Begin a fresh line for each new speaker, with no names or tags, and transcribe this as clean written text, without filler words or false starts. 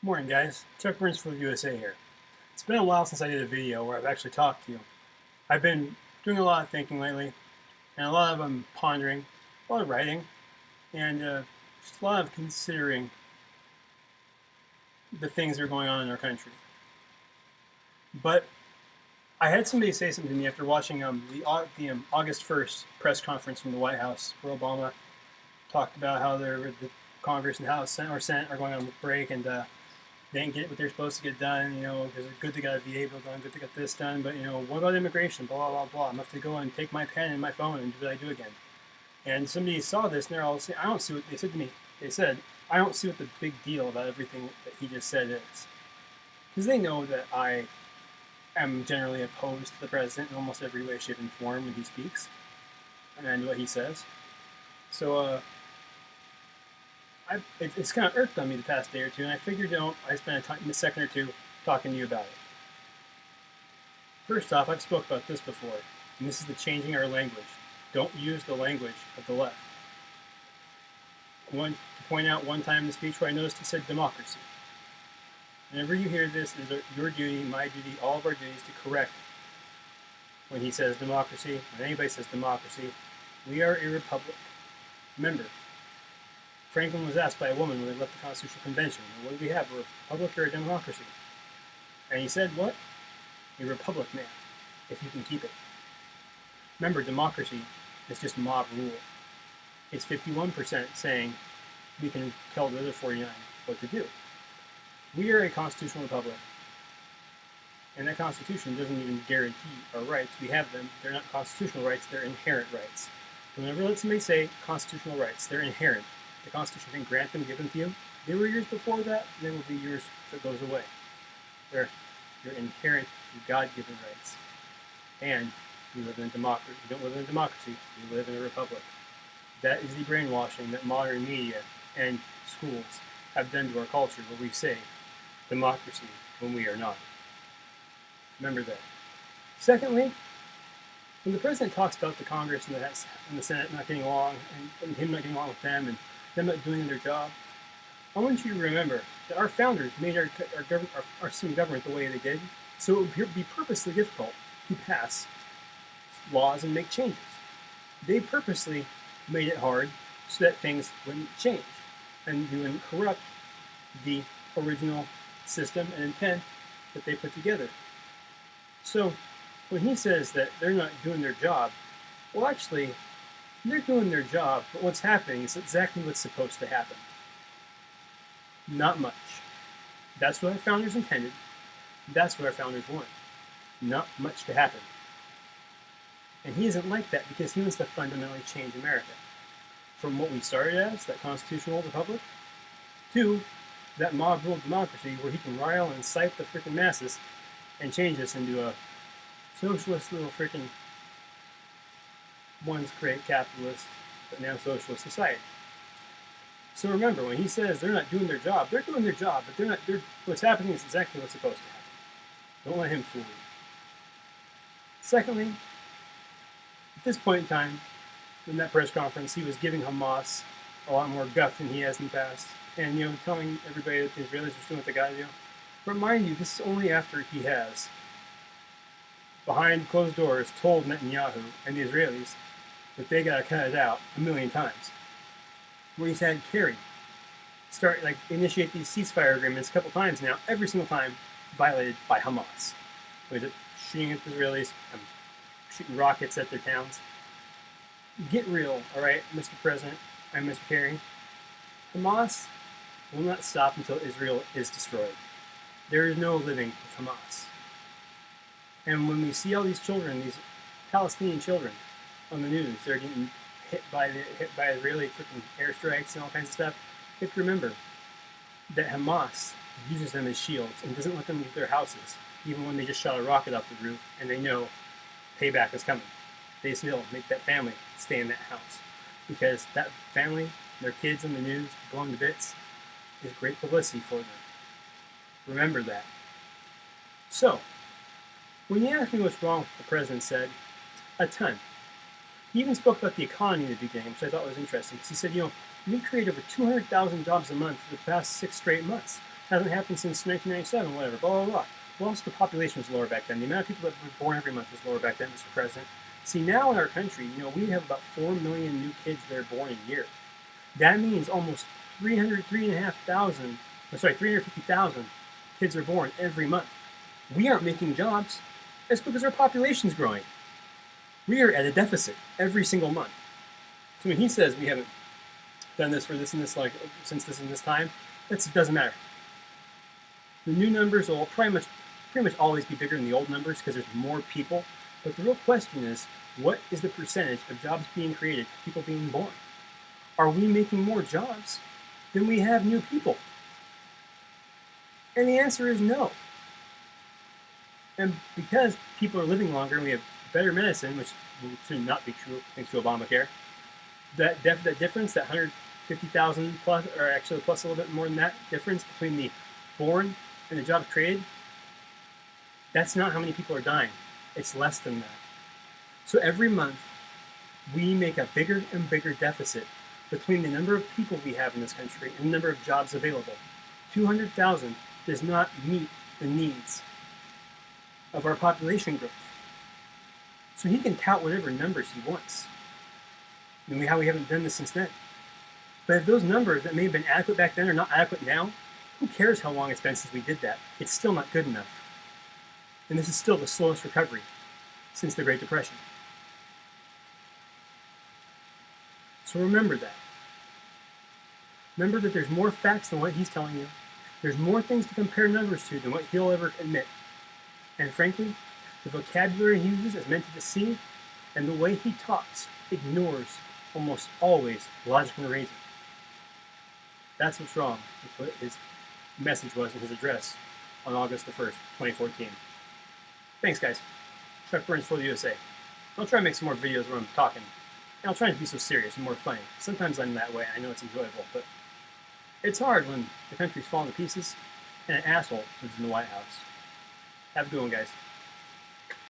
Morning, guys. Chuck Burns for the USA here. It's been a while since I did a video where I've actually talked to you. I've been doing a lot of thinking lately, and a lot of pondering, a lot of writing, and just a lot of considering the things that are going on in our country. But I had somebody say something to me after watching the August 1st press conference from the White House, where Obama talked about how the Congress and House or Senate are going on break, and they didn't get what they're supposed to get done, because it's good they got a VA bill done, good they got this done, but, what about immigration, blah, blah, blah. I'm going to have to go and take my pen and my phone and do what I do again. And somebody saw this and they're all saying, I don't see what they said to me. They said, I don't see what the big deal about everything that he just said is. Because they know that I am generally opposed to the president in almost every way, shape, and form when he speaks and what he says. So, it's kind of irked on me the past day or two, and I figured I spent a second or two talking to you about it. First off, I've spoke about this before, and this is the changing our language. Don't use the language of the left. I want to point out one time in the speech where I noticed he said democracy. Whenever you hear this, it is your duty, my duty, all of our duties to correct when he says democracy, when anybody says democracy. We are a republic. Remember, Franklin was asked by a woman when they left the Constitutional Convention, what do we have, a republic or a democracy? And he said, what? A republic, man, if you can keep it. Remember, democracy is just mob rule. It's 51% saying we can tell the other 49 what to do. We are a constitutional republic, and that Constitution doesn't even guarantee our rights. We have them. They're not constitutional rights, they're inherent rights. Don't ever let somebody say constitutional rights. They're inherent. The Constitution can grant them, give them to you. There were years before that, and there will be years that goes away. They're your inherent, your God-given rights. And we live in a democracy. We don't live in a democracy. We live in a republic. That is the brainwashing that modern media and schools have done to our culture, where we say democracy when we are not. Remember that. Secondly, when the president talks about the Congress and the Senate not getting along, and him not getting along with them, and them not doing their job, I want you to remember that our founders made our system of government the way they did, so it would be purposely difficult to pass laws and make changes. They purposely made it hard so that things wouldn't change and you wouldn't corrupt the original system and intent that they put together. So when he says that they're not doing their job, well, actually, they're doing their job, but what's happening is exactly what's supposed to happen. Not much. That's what our founders intended. That's what our founders want. Not much to happen. And he isn't like that because he wants to fundamentally change America. From what we started as, that constitutional republic, to that mob-ruled democracy where he can rile and incite the freaking masses and change us into a socialist little freaking once great capitalist, but now socialist society. So remember, when he says they're not doing their job, they're doing their job, but what's happening is exactly what's supposed to happen. Don't let him fool you. Secondly, at this point in time, in that press conference, he was giving Hamas a lot more guff than he has in the past, and telling everybody that the Israelis are doing what they gotta do. But mind you, this is only after he has, behind closed doors, told Netanyahu and the Israelis that they gotta cut it out a million times. Where he's had Kerry initiate these ceasefire agreements a couple times now, every single time violated by Hamas. Where is shooting at the Israelis, shooting rockets at their towns. Get real, all right, Mr. President and Mr. Kerry. Hamas will not stop until Israel is destroyed. There is no living with Hamas. And when we see all these children, these Palestinian children, on the news, they're getting hit by Israeli freaking airstrikes and all kinds of stuff, you have to remember that Hamas uses them as shields and doesn't let them leave their houses, even when they just shot a rocket off the roof and they know payback is coming. They still make that family stay in that house because that family, their kids in the news, blown to bits, is great publicity for them. Remember that. So, when you ask me what's wrong with what the president said, a ton. He even spoke about the economy in the beginning, which I thought was interesting because he said, we create over 200,000 jobs a month for the past 6 straight months. Hasn't happened since 1997, whatever, blah, blah, blah. Well, also the population was lower back then. The amount of people that were born every month was lower back then, Mr. President. See, now in our country, we have about 4 million new kids that are born a year. That means almost 350,000 kids are born every month. We aren't making jobs as quick as our population's growing. We are at a deficit every single month. So when he says we haven't done this for this and this, like since this and this time, it doesn't matter. The new numbers will pretty much always be bigger than the old numbers because there's more people. But the real question is, what is the percentage of jobs being created, people being born? Are we making more jobs than we have new people? And the answer is no. And because people are living longer and we have better medicine, which should not be true thanks to Obamacare, that difference, that 150,000 plus, or actually plus a little bit more than that difference between the born and the jobs created, that's not how many people are dying. It's less than that. So every month, we make a bigger and bigger deficit between the number of people we have in this country and the number of jobs available. 200,000 does not meet the needs of our population growth. So he can tout whatever numbers he wants. And how we haven't done this since then. But if those numbers that may have been adequate back then are not adequate now, who cares how long it's been since we did that? It's still not good enough. And this is still the slowest recovery since the Great Depression. So remember that. Remember that there's more facts than what he's telling you. There's more things to compare numbers to than what he'll ever admit. And frankly, the vocabulary he uses is meant to deceive, and the way he talks ignores almost always logic and reason. That's what's wrong with what his message was in his address on August the 1st, 2014. Thanks, guys. Chuck Burns for the USA. I'll try to make some more videos where I'm talking. And I'll try not to be so serious and more funny. Sometimes I'm that way. I know it's enjoyable, but it's hard when the country's falling to pieces and an asshole lives in the White House. Have a good one, guys.